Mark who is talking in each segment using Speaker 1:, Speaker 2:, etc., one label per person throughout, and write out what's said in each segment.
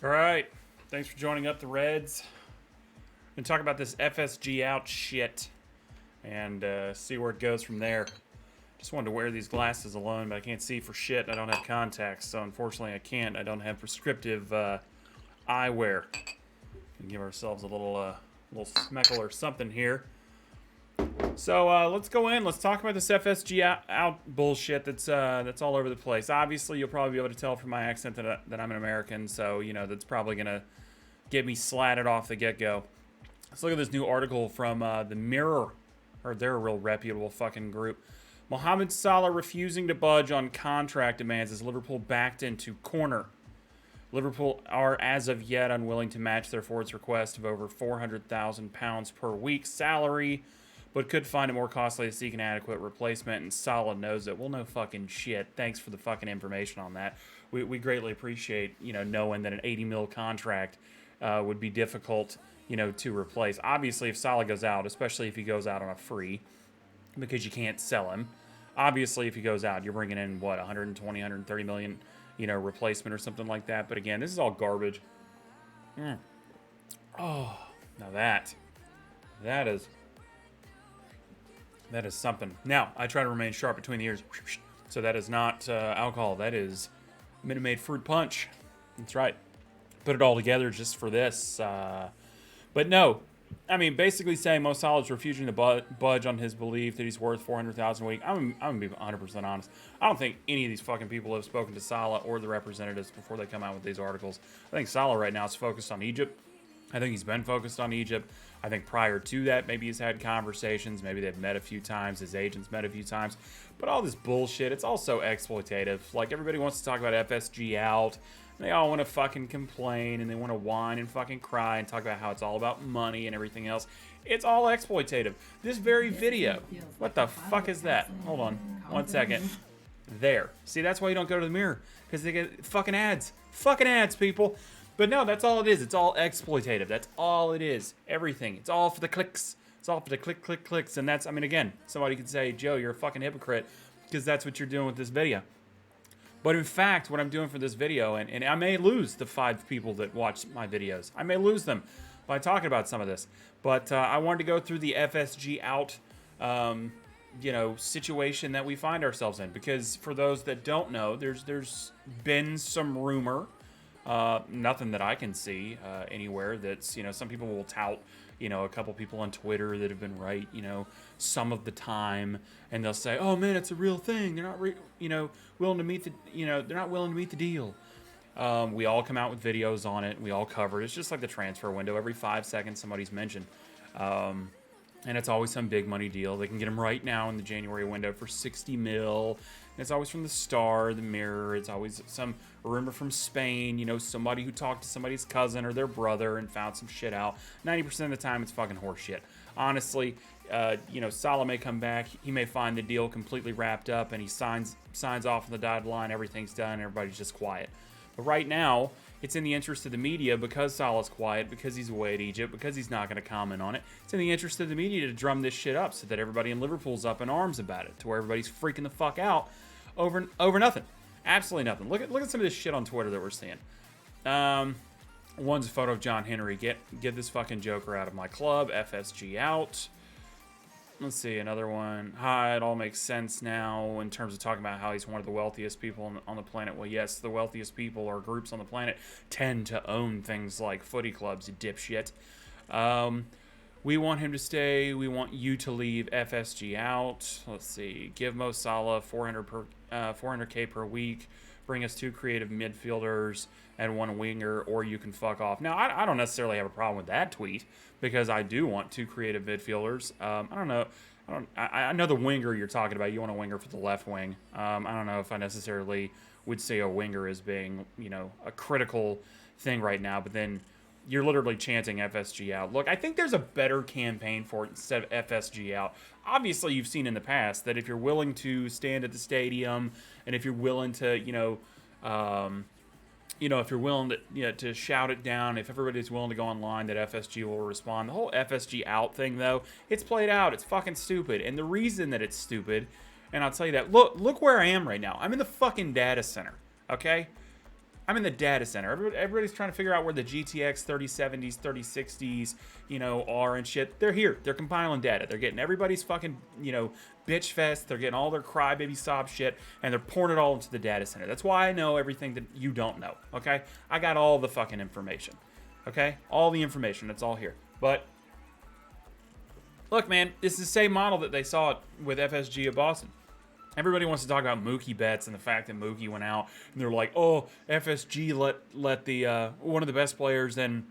Speaker 1: All right. Thanks for joining up the Reds. We're going to talk about this FSG out shit and see where it goes from there. Just wanted to wear these glasses alone, but I can't see for shit. I don't have contacts, so unfortunately I can't. I don't have prescriptive eyewear. We can give ourselves a little smeckle or something here. So let's go in. Let's talk about this FSG out bullshit that's all over the place. Obviously, you'll probably be able to tell from my accent that I'm an American, so you know that's probably gonna get me slatted off the get-go. Let's look at this new article from the Mirror, or they're a real reputable fucking group. Mohamed Salah refusing to budge on contract demands as Liverpool backed into corner. Liverpool are as of yet unwilling to match their forward's request of over £400,000 per week salary, but could find it more costly to seek an adequate replacement, and Salah knows it. Well, no fucking shit. Thanks for the fucking information on that. We greatly appreciate, knowing that an 80 mil contract would be difficult, to replace. Obviously, if Salah goes out, especially if he goes out on a free, because you can't sell him. Obviously, if he goes out, you're bringing in, 120, 130 million, replacement or something like that. But again, this is all garbage. Oh, now that is something. Now, I try to remain sharp between the ears. So that is not alcohol. That is Minute Maid fruit punch. That's right. Put it all together just for this. But no, I mean, basically saying Mo Salah is refusing to budge on his belief that he's worth $400,000 a week. I'm going to be 100% honest. I don't think any of these fucking people have spoken to Salah or the representatives before they come out with these articles. I think Salah right now is focused on Egypt. I think he's been focused on Egypt. I think prior to that, maybe he's had conversations. Maybe they've met a few times. His agents met a few times. But all this bullshit, it's all so exploitative. Like, everybody wants to talk about FSG out. They all want to fucking complain, and they want to whine and fucking cry and talk about how it's all about money and everything else. It's all exploitative. This very video. What the fuck is that? Hold on. 1 second. There. See, that's why you don't go to the Mirror. Because they get fucking ads. Fucking ads, people. But no, that's all it is. It's all exploitative. That's all it is. Everything. It's all for the clicks. It's all for the clicks. And that's, again, somebody could say, Joe, you're a fucking hypocrite. Because that's what you're doing with this video. But in fact, what I'm doing for this video, and I may lose the 5 people that watch my videos. I may lose them by talking about some of this. But I wanted to go through the FSG out, situation that we find ourselves in. Because for those that don't know, there's been some rumor, nothing that I can see anywhere, that's, some people will tout, a couple people on Twitter that have been right, some of the time, and they'll say, oh man, it's a real thing. They're not, willing to meet the, they're not willing to meet the deal. We all come out with videos on it. We all cover it. It's just like the transfer window. Every 5 seconds, somebody's mentioned. And it's always some big money deal. They can get them right now in the January window for 60 mil. And it's always from the Star, the Mirror. It's always some rumor from Spain. Somebody who talked to somebody's cousin or their brother and found some shit out. 90% of the time, it's fucking horse shit. Honestly, Salah may come back. He may find the deal completely wrapped up, and he signs off on the dotted line. Everything's done. Everybody's just quiet. But right now, it's in the interest of the media, because Salah's quiet, because he's away at Egypt, because he's not going to comment on it. It's in the interest of the media to drum this shit up so that everybody in Liverpool's up in arms about it, to where everybody's freaking the fuck out over nothing. Absolutely nothing. Look at some of this shit on Twitter that we're seeing. One's a photo of John Henry. Get this fucking joker out of my club. FSG out. Let's see, another one. Hi, it all makes sense now in terms of talking about how he's one of the wealthiest people on the planet. Well, yes, the wealthiest people or groups on the planet tend to own things like footy clubs, you dipshit. We want him to stay. We want you to leave. FSG out. Let's see. Give Mo Salah 400K per week. Bring us 2 creative midfielders and 1 winger, or you can fuck off. Now, I don't necessarily have a problem with that tweet, because I do want 2 creative midfielders. I don't know. I know the winger you're talking about. You want a winger for the left wing. I don't know if I necessarily would say a winger as being, a critical thing right now. But then you're literally chanting FSG out. Look, I think there's a better campaign for it instead of FSG out. Obviously, you've seen in the past that if you're willing to stand at the stadium, and if you're willing to, if you're willing to shout it down, if everybody's willing to go online, that FSG will respond. The whole FSG out thing, though, it's played out. It's fucking stupid. And the reason that it's stupid, and I'll tell you that, look where I am right now. I'm in the fucking data center, okay? I'm in the data center. Everybody's trying to figure out where the GTX 3070s, 3060s, are and shit. They're here. They're compiling data. They're getting everybody's fucking, bitch fest. They're getting all their crybaby sob shit, and they're pouring it all into the data center. That's why I know everything that you don't know, okay? I got all the fucking information, okay? All the information. It's all here. But look, man, it's the same model that they saw with FSG of Boston. Everybody wants to talk about Mookie Betts and the fact that Mookie went out, and they're like, oh, FSG let the one of the best players in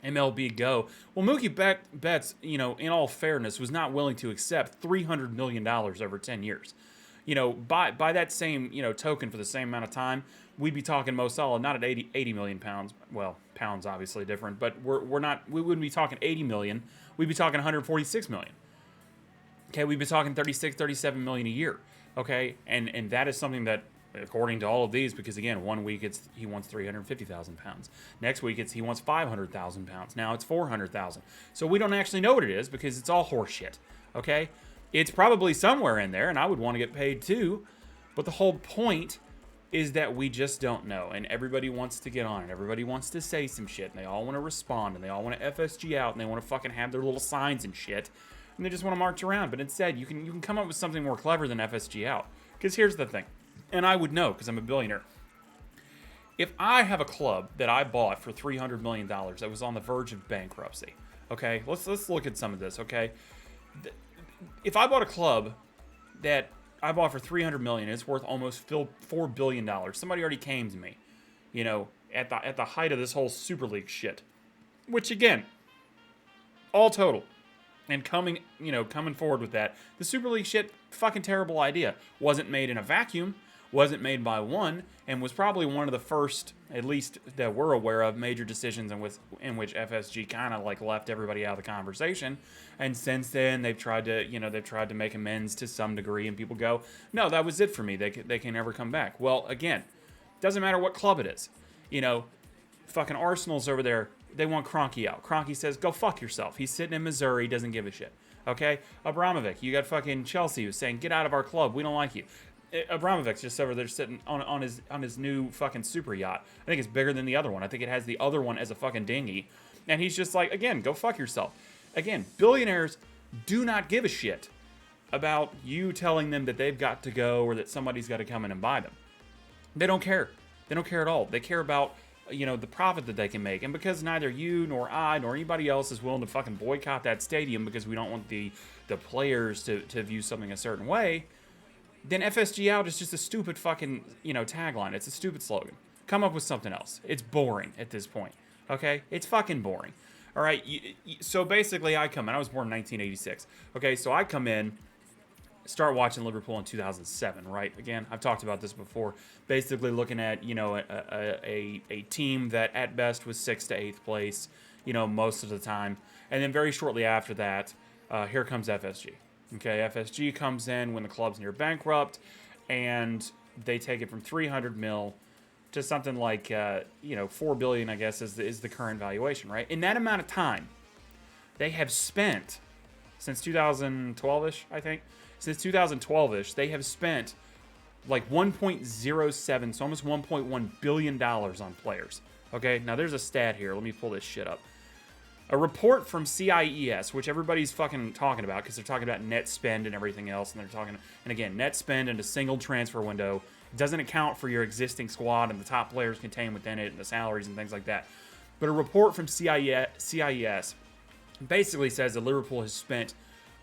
Speaker 1: MLB go. Well, Mookie Betts, in all fairness, was not willing to accept $300 million over 10 years. By that same, token, for the same amount of time, we'd be talking Mo Salah, not at 80 million pounds. Well, pounds obviously different, but we wouldn't be talking 80 million. We'd be talking 146 million. Okay, we'd be talking 36, 37 million a year. Okay, and that is something that, according to all of these, because again, one week he wants 350,000 pounds. Next week he wants 500,000 pounds. Now it's 400,000. So we don't actually know what it is because it's all horseshit. Okay, it's probably somewhere in there, and I would want to get paid too. But the whole point is that we just don't know, and everybody wants to get on it. Everybody wants to say some shit, and they all want to respond, and they all want to FSG out, and they want to fucking have their little signs and shit. And they just want to march around. But instead, you can come up with something more clever than FSG out. Because here's the thing, and I would know because I'm a billionaire. If I have a club that I bought for $300 million that was on the verge of bankruptcy, okay, let's look at some of this, okay? If I bought a club that I bought for $300 million, it's worth almost $4 billion. Somebody already came to me, at the height of this whole Super League shit, which again, all total. And coming forward with that, the Super League shit, fucking terrible idea. Wasn't made in a vacuum, wasn't made by one, and was probably one of the first, at least that we're aware of, major decisions in which FSG kind of like left everybody out of the conversation. And since then, they've tried to make amends to some degree, and people go, no, that was it for me. They can never come back. Well, again, doesn't matter what club it is. Fucking Arsenal's over there. They want Kroenke out. Kroenke says, go fuck yourself. He's sitting in Missouri, doesn't give a shit. Okay? Abramovich, you got fucking Chelsea who's saying, get out of our club, we don't like you. Abramovich's just over there sitting on his new fucking super yacht. I think it's bigger than the other one. I think it has the other one as a fucking dinghy. And he's just like, again, go fuck yourself. Again, billionaires do not give a shit about you telling them that they've got to go or that somebody's got to come in and buy them. They don't care. They don't care at all. They care about the profit that they can make. And because neither you nor I nor anybody else is willing to fucking boycott that stadium because we don't want the players to view something a certain way, then FSG out is just a stupid fucking, tagline. It's a stupid slogan. Come up with something else. It's boring at this point. Okay? It's fucking boring. All right? So basically I come in. I was born in 1986. Okay? So I come in, start watching Liverpool in 2007, right? Again, I've talked about this before. Basically looking at, a team that at best was 6th to 8th place, most of the time. And then very shortly after that, here comes FSG. Okay, FSG comes in when the club's near bankrupt, and they take it from 300 mil to something like, 4 billion, I guess, is the current valuation, right? In that amount of time, they have spent, since 2012-ish, I think, since 2012-ish, they have spent like 1.07, so almost $1.1 billion on players. Okay, now there's a stat here. Let me pull this shit up. A report from CIES, which everybody's fucking talking about because they're talking about net spend and everything else, and they're talking, and again, net spend in a single transfer window doesn't account for your existing squad and the top players contained within it and the salaries and things like that. But a report from CIES basically says that Liverpool has spent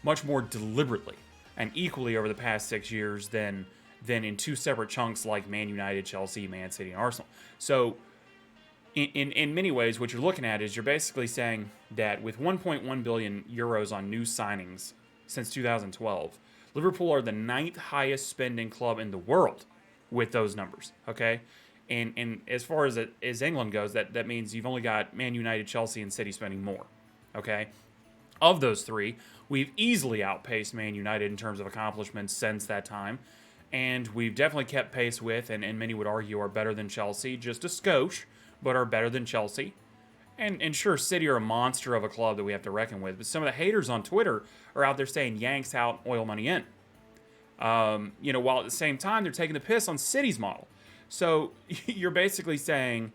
Speaker 1: much more deliberately and equally over the past 6 years than in two separate chunks like Man United, Chelsea, Man City, and Arsenal. So in many ways, what you're looking at is you're basically saying that with 1.1 billion euros on new signings since 2012, Liverpool are the 9th highest spending club in the world with those numbers, okay? And as far as England goes, that means you've only got Man United, Chelsea, and City spending more, okay? Of those three, we've easily outpaced Man United in terms of accomplishments since that time, and we've definitely kept pace with, and many would argue are better than Chelsea, just a skosh, but are better than Chelsea. And sure, City are a monster of a club that we have to reckon with, but some of the haters on Twitter are out there saying Yanks out, oil money in. While at the same time, they're taking the piss on City's model. So you're basically saying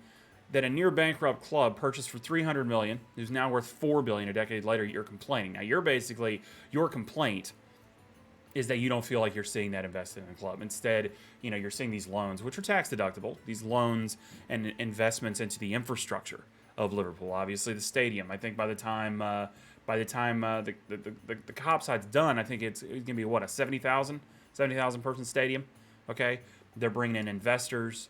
Speaker 1: that a near bankrupt club purchased for $300 million, who's now worth $4 billion a decade later, you're complaining. Now your complaint is that you don't feel like you're seeing that invested in the club. Instead, you're seeing these loans, which are tax deductible, these loans and investments into the infrastructure of Liverpool. Obviously, the stadium. I think by the time the cop side's done, I think it's gonna be what, a 70,000 person stadium. Okay, they're bringing in investors.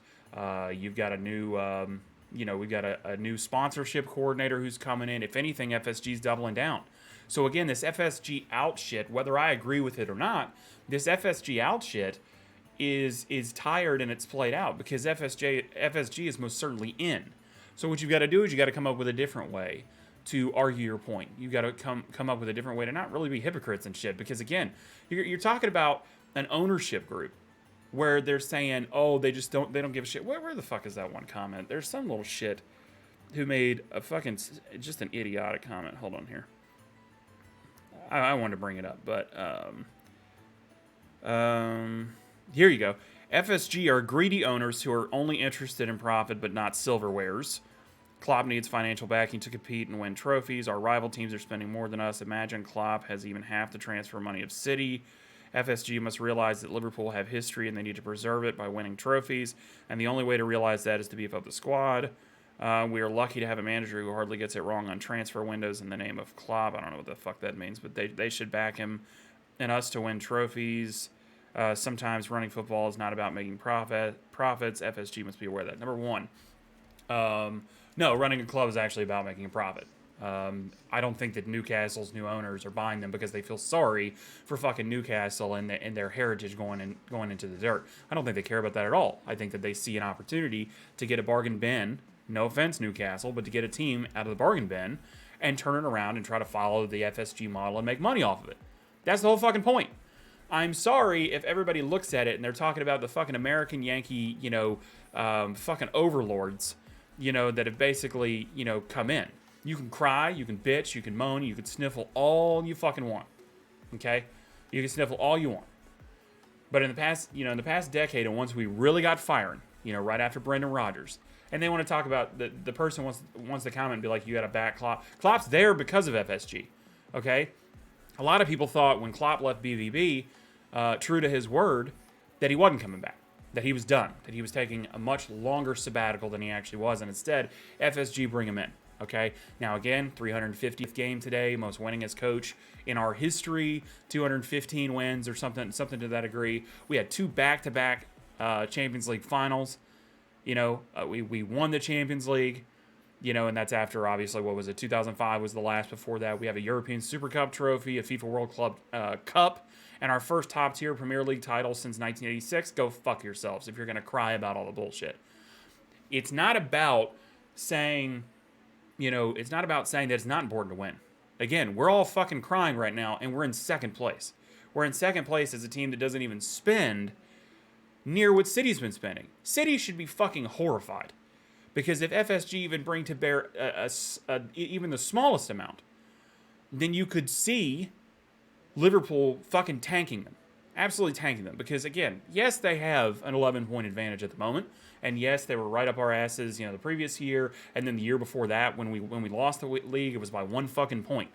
Speaker 1: You've got a new we've got a new sponsorship coordinator who's coming in. If anything, FSG's doubling down. So again, this FSG out shit, whether I agree with it or not, this FSG out shit is tired and it's played out because FSG is most certainly in. So what you've got to do is you got to come up with a different way to argue your point. You got to come up with a different way to not really be hypocrites and shit. Because again, you're talking about an ownership group where they're saying, oh, they don't give a shit. Where the fuck is that one comment? There's some little shit who made a fucking just an idiotic comment. Hold on here. I wanted to bring it up, but here you go. FSG are greedy owners who are only interested in profit but not silverwares. Klopp needs financial backing to compete and win trophies. Our rival teams are spending more than us. Imagine Klopp has even half the transfer money of City. FSG must realize that Liverpool have history and they need to preserve it by winning trophies. And the only way to realize that is to beef up the squad. We are lucky to have a manager who hardly gets it wrong on transfer windows in the name of Klopp. I don't know what the fuck that means, but they should back him and us to win trophies. Sometimes running football is not about making profits. FSG must be aware of that. Number one, no, running a club is actually about making a profit. I don't think that Newcastle's new owners are buying them because they feel sorry for fucking Newcastle and their heritage going into the dirt. I don't think they care about that at all. I think that they see an opportunity to get a bargain bin. No offense, Newcastle, but to get a team out of the bargain bin and turn it around and try to follow the FSG model and make money off of it. That's the whole fucking point. I'm sorry if everybody looks at it and they're talking about the fucking American Yankee, fucking overlords, that have basically, come in. You can cry, you can bitch, you can moan, you can sniffle all you fucking want. Okay? You can sniffle all you want. But in the past decade, and once we really got firing, right after Brendan Rodgers, and they want to talk about the person wants to comment and be like, you got to back Klopp. Klopp's there because of FSG. Okay? A lot of people thought when Klopp left BVB, true to his word, that he wasn't coming back, that he was done, that he was taking a much longer sabbatical than he actually was, and instead, FSG bring him in. Okay? Now again, 350th game today, most winningest coach in our history, 215 wins or something to that degree. We had 2 back-to-back Champions League finals. We won the Champions League, and that's after, obviously, 2005 was the last before that. We have a European Super Cup trophy, a FIFA World Club Cup, and our first top-tier Premier League title since 1986. Go fuck yourselves if you're going to cry about all the bullshit. It's not about saying, that it's not important to win. Again, we're all fucking crying right now, and we're in second place. We're in second place as a team that doesn't even spend near what City's been spending. City should be fucking horrified. Because if FSG even bring to bear even the smallest amount, then you could see Liverpool fucking tanking them. Absolutely tanking them. Because again, yes, they have an 11-point advantage at the moment. And yes, they were right up our asses, the previous year. And then the year before that, when we lost the league, it was by 1 fucking point.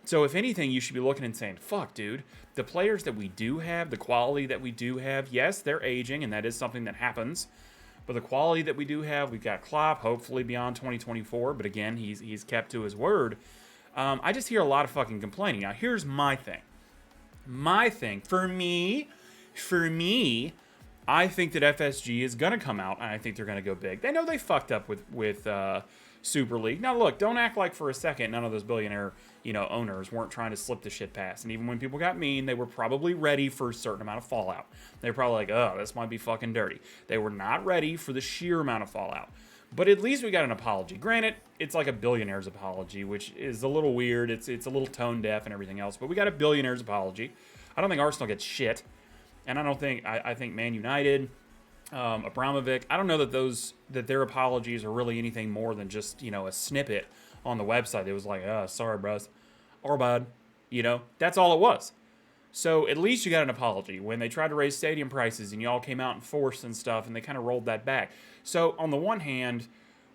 Speaker 1: So if anything, you should be looking and saying, fuck, dude, the players that we do have, the quality that we do have, yes, they're aging, and that is something that happens. But the quality that we do have, we've got Klopp, hopefully beyond 2024. But again, he's kept to his word. I just hear a lot of fucking complaining. Now, here's my thing. For me, I think that FSG is going to come out, and I think they're going to go big. They know they fucked up with Super League. Now, look, don't act like for a second none of those billionaire owners weren't trying to slip the shit past. And even when people got mean, they were probably ready for a certain amount of fallout. They were probably like, oh, this might be fucking dirty. They were not ready for the sheer amount of fallout. But at least we got an apology. Granted, it's like a billionaire's apology, which is a little weird. It's a little tone deaf and everything else. But we got a billionaire's apology. I don't think Arsenal gets shit. And I think Man United, Abramovich, I don't know that their apologies are really anything more than just, a snippet on the website. It was like, oh, sorry, bros. Or bud. That's all it was. So at least you got an apology when they tried to raise stadium prices and y'all came out in force and stuff, and they kind of rolled that back. So on the one hand,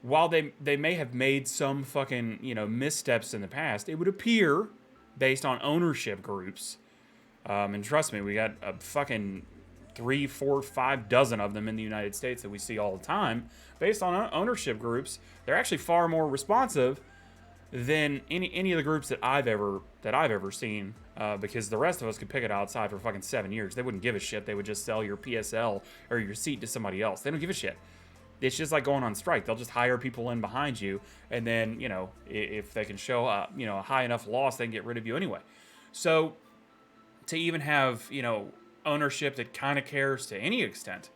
Speaker 1: while they may have made some fucking, missteps in the past, it would appear, based on ownership groups, and trust me, we got a fucking 3, 4, 5 dozen of them in the United States that we see all the time. Based on ownership groups, they're actually far more responsive than any of the groups that I've ever seen. Because the rest of us could pick it outside for fucking 7 years. They wouldn't give a shit. They would just sell your PSL or your seat to somebody else. They don't give a shit. It's just like going on strike. They'll just hire people in behind you, and then, if they can show up, a high enough loss, they can get rid of you anyway. So to even have, ownership that kind of cares to any extent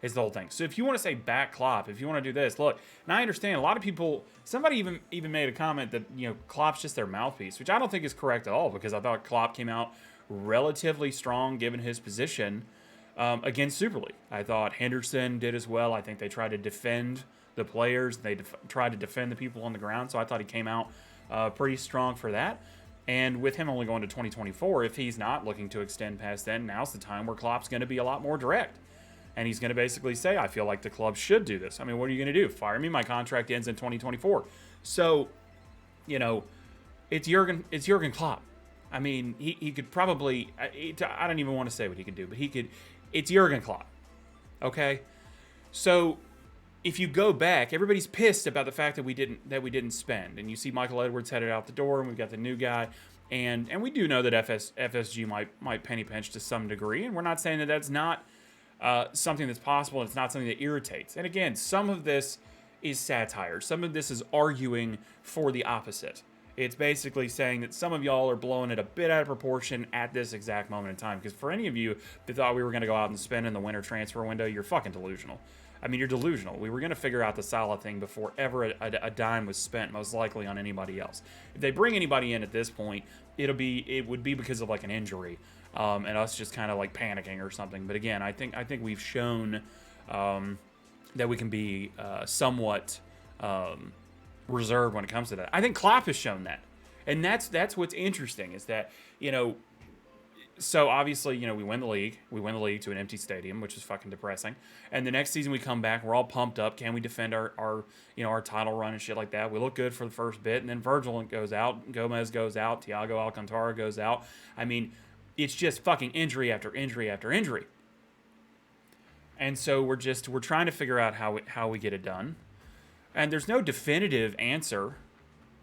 Speaker 1: is the whole thing. So if you want to say back Klopp, if you want to do this, look, and I understand a lot of people, somebody even made a comment that, Klopp's just their mouthpiece, which I don't think is correct at all, because I thought Klopp came out relatively strong given his position against Super League. I thought Henderson did as well. I think they tried to defend the players. They tried to defend the people on the ground, so I thought he came out pretty strong for that. And with him only going to 2024, if he's not looking to extend past then, now's the time where Klopp's going to be a lot more direct. And he's going to basically say, I feel like the club should do this. I mean, what are you going to do? Fire me? My contract ends in 2024. So, it's Jurgen Klopp. I mean, he could probably, I don't even want to say what he could do, but it's Jurgen Klopp. Okay? So, if you go back, everybody's pissed about the fact that we didn't spend. And you see Michael Edwards headed out the door, and we've got the new guy. And we do know that FSG might penny pinch to some degree. And we're not saying that that's not something that's possible, and it's not something that irritates. And again, some of this is satire. Some of this is arguing for the opposite. It's basically saying that some of y'all are blowing it a bit out of proportion at this exact moment in time. Because for any of you that thought we were going to go out and spend in the winter transfer window, you're fucking delusional. I mean, you're delusional. We were going to figure out the Salah thing before ever a dime was spent, most likely on anybody else. If they bring anybody in at this point, it would be because of like an injury, and us just kind of like panicking or something. But again, I think we've shown that we can be somewhat reserved when it comes to that. I think Klopp has shown that, and that's what's interesting is that So obviously, we win the league. We win the league to an empty stadium, which is fucking depressing. And the next season we come back, we're all pumped up. Can we defend our title run and shit like that? We look good for the first bit, and then Virgil goes out, Gomez goes out, Thiago Alcantara goes out. I mean, it's just fucking injury after injury after injury. And so we're trying to figure out how we get it done. And there's no definitive answer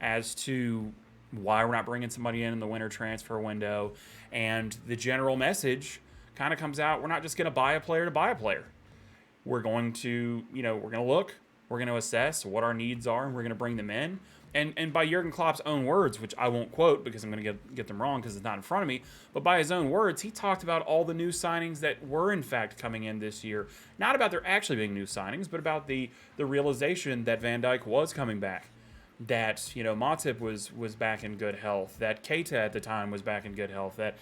Speaker 1: as to why we're not bringing somebody in the winter transfer window. And the general message kind of comes out, we're not just going to buy a player to buy a player. We're going to, we're going to look, we're going to assess what our needs are, and we're going to bring them in. And by Jurgen Klopp's own words, which I won't quote because I'm going to get them wrong because it's not in front of me, but by his own words, he talked about all the new signings that were in fact coming in this year. Not about there actually being new signings, but about the realization that Van Dijk was coming back. That, Matip was back in good health, that Keita at the time was back in good health, that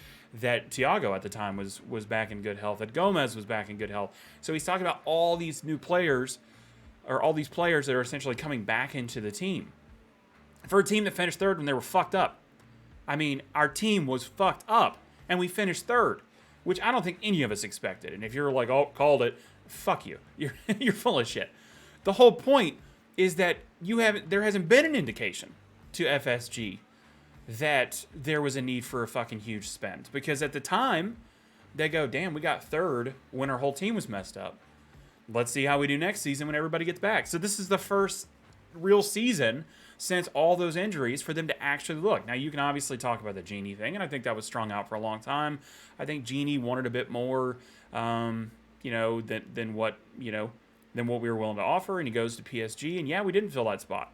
Speaker 1: Thiago at the time was back in good health, that Gomez was back in good health. So he's talking about all these new players, or all these players that are essentially coming back into the team. For a team that finished third when they were fucked up. I mean, our team was fucked up, and we finished third, which I don't think any of us expected. And if you're like, oh, called it, fuck you. You're full of shit. The whole point is that there hasn't been an indication to FSG that there was a need for a fucking huge spend. Because at the time, they go, damn, we got third when our whole team was messed up. Let's see how we do next season when everybody gets back. So this is the first real season since all those injuries for them to actually look. Now, you can obviously talk about the Genie thing, and I think that was strung out for a long time. I think Genie wanted a bit more, than what we were willing to offer, and he goes to PSG, and yeah, we didn't fill that spot.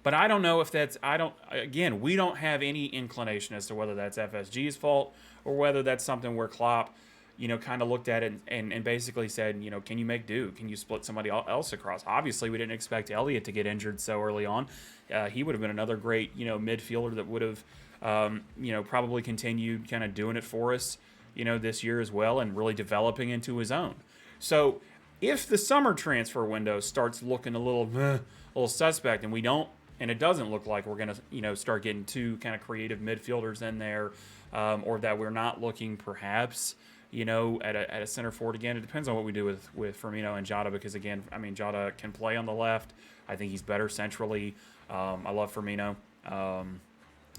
Speaker 1: But I don't know if we don't have any inclination as to whether that's FSG's fault or whether that's something where Klopp, kind of looked at it and basically said, can you make do? Can you split somebody else across? Obviously, we didn't expect Elliott to get injured so early on. He would have been another great, midfielder that would have, probably continued kind of doing it for us, this year as well and really developing into his own. So if the summer transfer window starts looking a little suspect and we don't and it doesn't look like we're going to, start getting two kind of creative midfielders in there, or that we're not looking perhaps, at a center forward again. It depends on what we do with Firmino and Jota, because again, I mean, Jota can play on the left. I think he's better centrally. I love Firmino.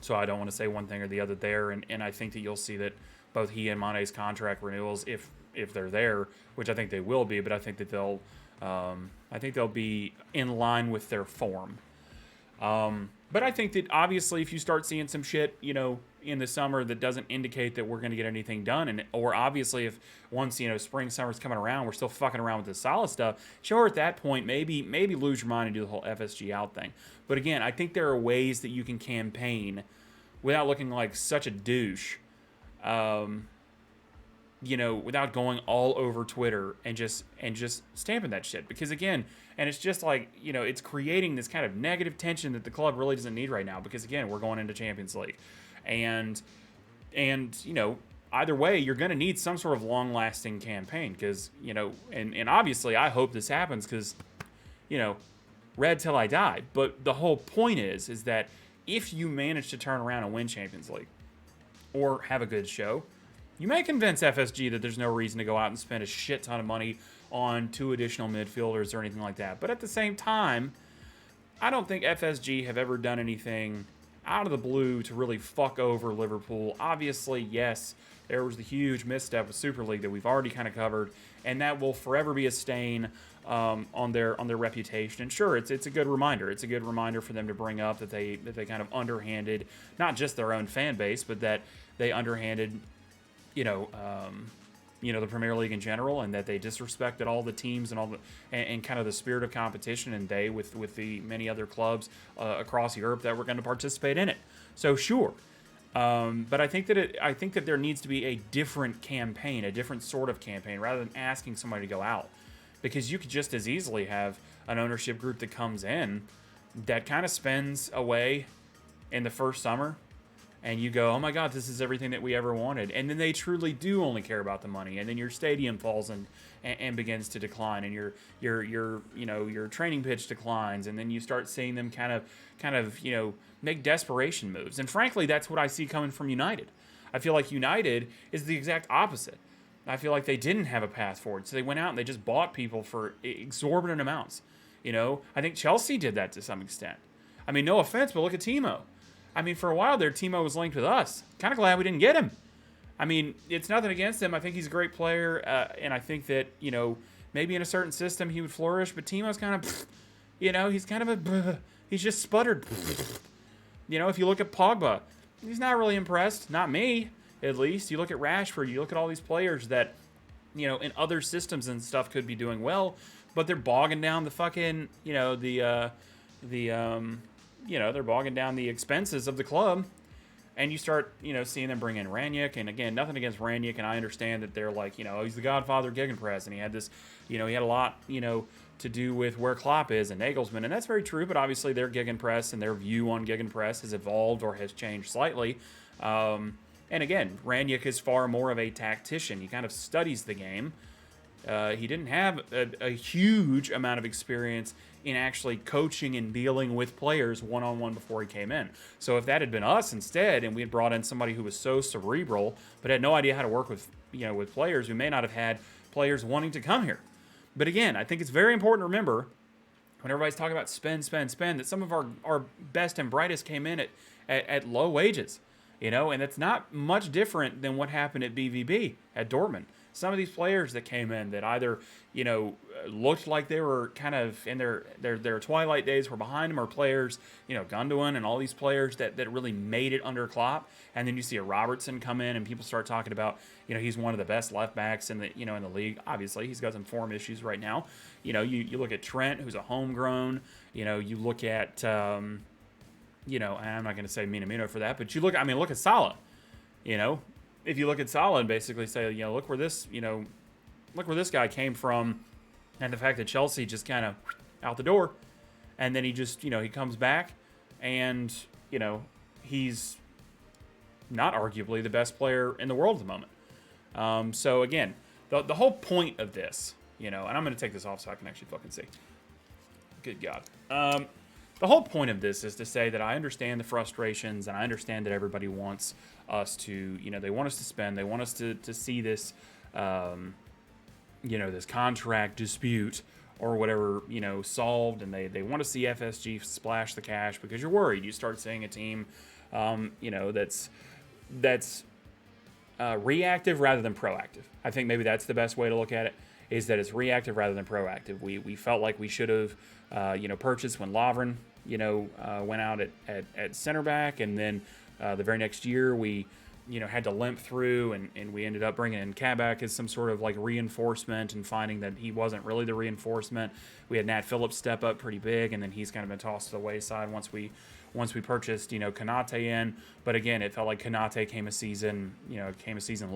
Speaker 1: So I don't want to say one thing or the other there. And I think that you'll see that both he and Mane's contract renewals, if they're there, which I think they will be, but I think that they'll be in line with their form. But I think that obviously if you start seeing some shit, in the summer that doesn't indicate that we're going to get anything done, or obviously if once, spring, summer's coming around, we're still fucking around with the Salah stuff, sure, at that point, maybe lose your mind and do the whole FSG out thing. But again, I think there are ways that you can campaign without looking like such a douche, without going all over Twitter and just stamping that shit. Because again, and it's just like, it's creating this kind of negative tension that the club really doesn't need right now. Because again, we're going into Champions League. And either way, you're going to need some sort of long-lasting campaign. Because, and obviously I hope this happens because, red till I die. But the whole point is that if you manage to turn around and win Champions League or have a good show, you may convince FSG that there's no reason to go out and spend a shit ton of money on 2 additional midfielders or anything like that. But at the same time, I don't think FSG have ever done anything out of the blue to really fuck over Liverpool. Obviously, yes, there was the huge misstep with Super League that we've already kind of covered, and that will forever be a stain on their reputation. And sure, it's a good reminder. It's a good reminder for them to bring up that they kind of underhanded not just their own fan base, but that they underhanded the Premier League in general, and that they disrespected all the teams and and kind of the spirit of competition, and they with the many other clubs across Europe that were going to participate in it. So sure, but I think that there needs to be a different campaign, a different sort of campaign, rather than asking somebody to go out, because you could just as easily have an ownership group that comes in that kind of spends away in the first summer. And you go, oh my God, this is everything that we ever wanted. And then they truly do only care about the money. And then your stadium falls and begins to decline, and your training pitch declines. And then you start seeing them kind of make desperation moves. And frankly, that's what I see coming from United. I feel like United is the exact opposite. I feel like they didn't have a path forward, so they went out and they just bought people for exorbitant amounts. I think Chelsea did that to some extent. I mean, no offense, but look at Timo. I mean, for a while there, Timo was linked with us. Kind of glad we didn't get him. I mean, it's nothing against him. I think he's a great player, and I think that, maybe in a certain system he would flourish, but Timo's kind of, he's kind of he's just sputtered. If you look at Pogba, he's not really impressed. Not me, at least. You look at Rashford, you look at all these players that, in other systems and stuff could be doing well, but they're bogging down the fucking, they're bogging down the expenses of the club. And you start, seeing them bring in Ranić. And again, nothing against Ranić. And I understand that they're like, he's the godfather of Gegenpress. And he had this, he had a lot, to do with where Klopp is and Nagelsmann. And that's very true. But obviously their Gegenpress and their view on Gegenpress has evolved or has changed slightly. And again, Ranić is far more of a tactician. He kind of studies the game. He didn't have a huge amount of experience in actually coaching and dealing with players one-on-one before he came in. So if that had been us instead, and we had brought in somebody who was so cerebral but had no idea how to work with with players, we may not have had players wanting to come here. But again, I think it's very important to remember when everybody's talking about spend, that some of our best and brightest came in at low wages. And it's not much different than what happened at BVB at Dortmund. Some of these players that came in that either, looked like they were kind of in their twilight days were behind them, or players, Gundogan and all these players that really made it under Klopp. And then you see a Robertson come in and people start talking about, he's one of the best left backs in the league. Obviously, he's got some form issues right now. You look at Trent, who's a homegrown. You look at, I'm not going to say Minamino for that, but look at Salah. If you look at Salah and basically say, look where this guy came from, and the fact that Chelsea just kind of out the door, and then he just, he comes back, and, he's not arguably the best player in the world at the moment. So again, the whole point of this, and I'm going to take this off so I can actually fucking see. Good God. the whole point of this is to say that I understand the frustrations, and I understand that everybody wants us to, they want us to spend, they want us to see this, this contract dispute or whatever, solved, and they want to see FSG splash the cash because you're worried. You start seeing a team, that's reactive rather than proactive. I think maybe that's the best way to look at it, is that it's reactive rather than proactive. We felt like we should have, purchased when Lovren, went out at center back, and then the very next year we, had to limp through, and we ended up bringing in Kabak as some sort of like reinforcement and finding that he wasn't really the reinforcement. We had Nat Phillips step up pretty big, and then he's kind of been tossed to the wayside once we purchased, Konate in. But again, it felt like Konate came a season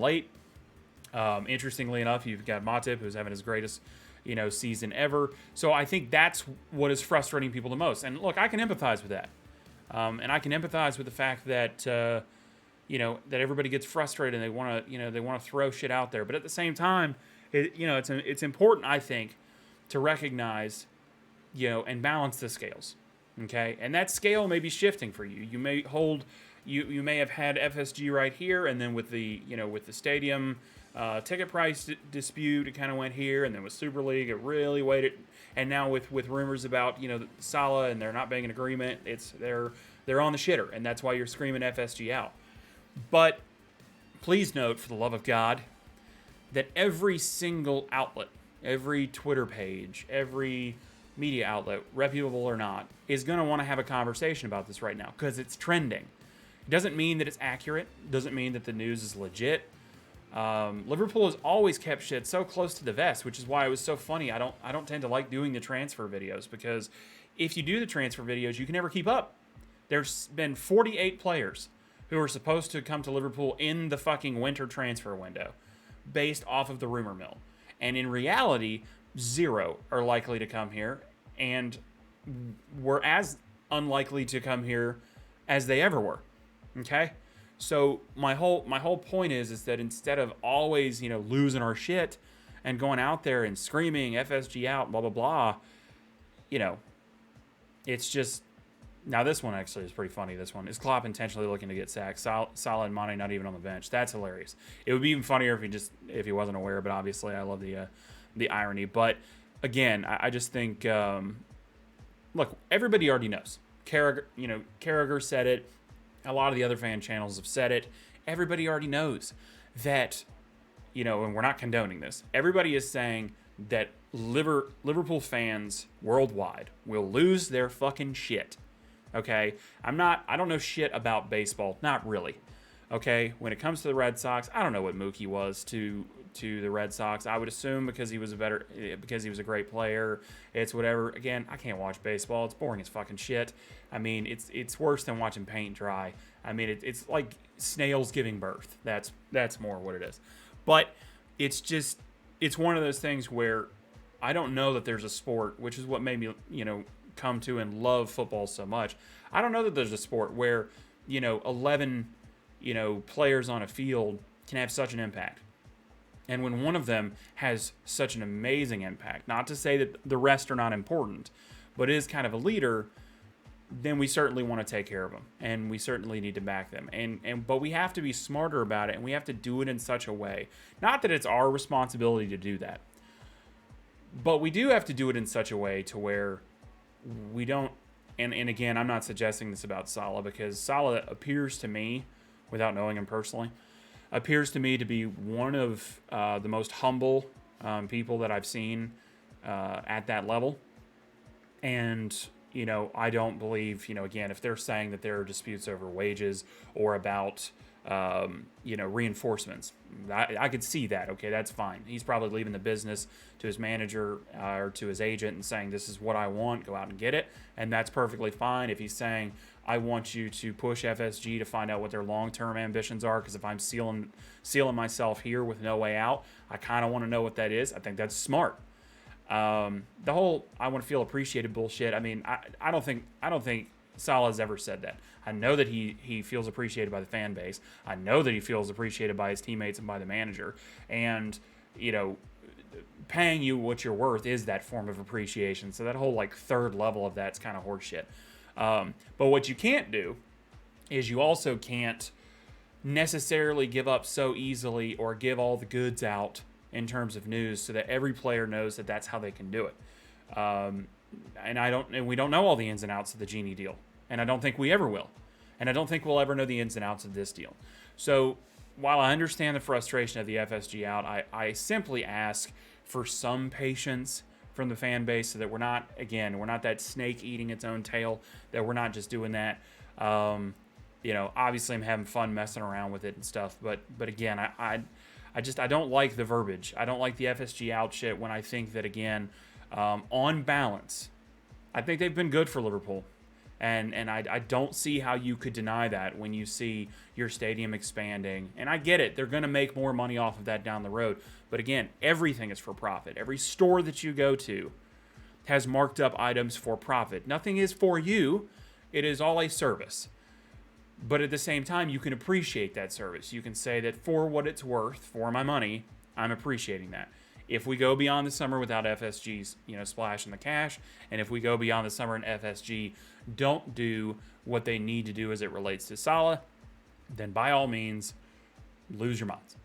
Speaker 1: late. Interestingly enough, you've got Matip, who's having his greatest, season ever. So I think that's what is frustrating people the most. And look, I can empathize with that. And I can empathize with the fact that, that everybody gets frustrated and they want to throw shit out there. But at the same time, it's important, I think, to recognize, and balance the scales. Okay, and that scale may be shifting for you. You may hold, you may have had FSG right here, and then with the stadium ticket price dispute, it kind of went here, and then with Super League, it really waited, and now with rumors about Salah and there not being an agreement, they're on the shitter, and that's why you're screaming FSG out. But please note, for the love of God, that every single outlet, every Twitter page, every media outlet, reputable or not, is going to want to have a conversation about this right now because it's trending. It doesn't mean that it's accurate. Doesn't mean that the news is legit. Liverpool has always kept shit so close to the vest, which is why it was so funny. I don't tend to like doing the transfer videos, because if you do the transfer videos, you can never keep up. There's been 48 players who are supposed to come to Liverpool in the fucking winter transfer window based off of the rumor mill. And in reality, 0 are likely to come here, and were as unlikely to come here as they ever were. Okay? So my whole point is that instead of always, losing our shit and going out there and screaming FSG out, blah, blah, blah, it's just, now this one actually is pretty funny. This one is Klopp intentionally looking to get sacked. Salah and Mane not even on the bench. That's hilarious. It would be even funnier if he wasn't aware, but obviously I love the irony. But again, I just think, look, everybody already knows. Carragher said it. A lot of the other fan channels have said it. Everybody already knows that, and we're not condoning this. Everybody is saying that Liverpool fans worldwide will lose their fucking shit. Okay? I don't know shit about baseball. Not really. Okay? When it comes to the Red Sox, I don't know what Mookie was to the Red Sox. I would assume because he was a great player. It's whatever. Again, I can't watch baseball. It's boring as fucking shit. I mean, it's worse than watching paint dry. I mean, it's like snails giving birth. That's more what it is. But it's one of those things where I don't know that there's a sport, which is what made me, come to and love football so much. I don't know that there's a sport where, 11, players on a field can have such an impact. And when one of them has such an amazing impact, not to say that the rest are not important, but is kind of a leader, then we certainly want to take care of them, and we certainly need to back them. But we have to be smarter about it, and we have to do it in such a way. Not that it's our responsibility to do that, but we do have to do it in such a way to where we don't. And again, I'm not suggesting this about Salah, because Salah appears to me, without knowing him personally, appears to me to be one of the most humble people that I've seen at that level. And, I don't believe, again, if they're saying that there are disputes over wages or about, reinforcements, I could see that. Okay, that's fine. He's probably leaving the business to his manager or to his agent and saying, this is what I want, go out and get it. And that's perfectly fine. If he's saying, I want you to push FSG to find out what their long-term ambitions are, because if I'm sealing myself here with no way out, I kind of want to know what that is. I think that's smart. The whole I want to feel appreciated bullshit. I mean, I don't think Salah has ever said that. I know that he feels appreciated by the fan base. I know that he feels appreciated by his teammates and by the manager. And paying you what you're worth is that form of appreciation. So that whole like third level of that's kind of horseshit. But what you can't do is you also can't necessarily give up so easily or give all the goods out in terms of news so that every player knows that that's how they can do it. And we don't know all the ins and outs of the Genie deal, and I don't think we ever will, and I don't think we'll ever know the ins and outs of this deal. So while I understand the frustration of the FSG out, I simply ask for some patience from the fan base so that we're not that snake eating its own tail, that we're not just doing that. Obviously I'm having fun messing around with it and stuff, but again, I don't like the verbiage. I don't like the FSG out shit when I think that, again, on balance, I think they've been good for Liverpool. And I don't see how you could deny that when you see your stadium expanding. And I get it. They're going to make more money off of that down the road. But again, everything is for profit. Every store that you go to has marked up items for profit. Nothing is for you. It is all a service. But at the same time, you can appreciate that service. You can say that for what it's worth, for my money, I'm appreciating that. If we go beyond the summer without FSG's, splashing the cash, and if we go beyond the summer and FSG don't do what they need to do as it relates to Salah, then by all means, lose your minds.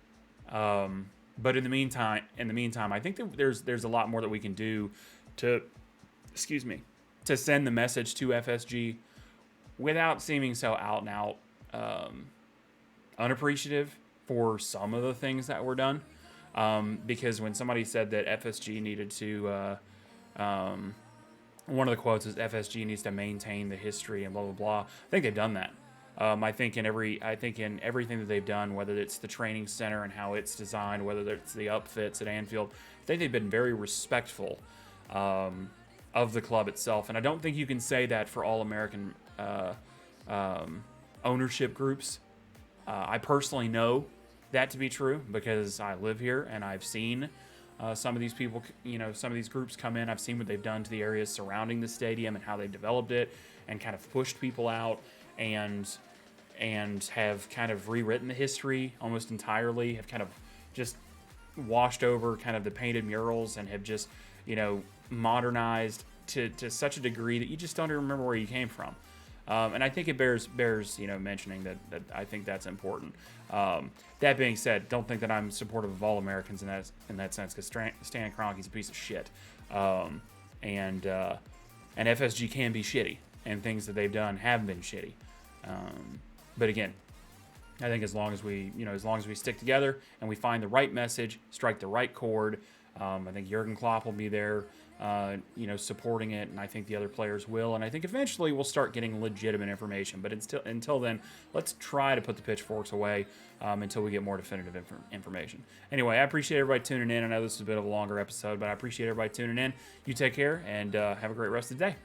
Speaker 1: But in the meantime, I think that there's a lot more that we can do to send the message to FSG without seeming so out and out unappreciative for some of the things that were done. Because when somebody said that FSG needed to, one of the quotes is FSG needs to maintain the history and blah blah blah. I think they've done that. I think in everything that they've done, whether it's the training center and how it's designed, whether it's the upfits at Anfield, I think they've been very respectful of the club itself. And I don't think you can say that for all American ownership groups. I personally know that to be true because I live here and I've seen some of these people, some of these groups come in. I've seen what they've done to the areas surrounding the stadium and how they've developed it and kind of pushed people out and have kind of rewritten the history almost entirely, have kind of just washed over kind of the painted murals and have just, modernized to such a degree that you just don't even remember where you came from. And I think it bears mentioning that I think that's important. That being said, don't think that I'm supportive of all Americans in that sense, because Stan Kroenke's a piece of shit. And FSG can be shitty, and things that they've done have been shitty. But again, I think as long as we stick together and we find the right message, strike the right chord, I think Jurgen Klopp will be there, supporting it, and I think the other players will, and I think eventually we'll start getting legitimate information. But until then, let's try to put the pitchforks away until we get more definitive information. Anyway, I appreciate everybody tuning in. I know this is a bit of a longer episode, but I appreciate everybody tuning in. You take care, and have a great rest of the day.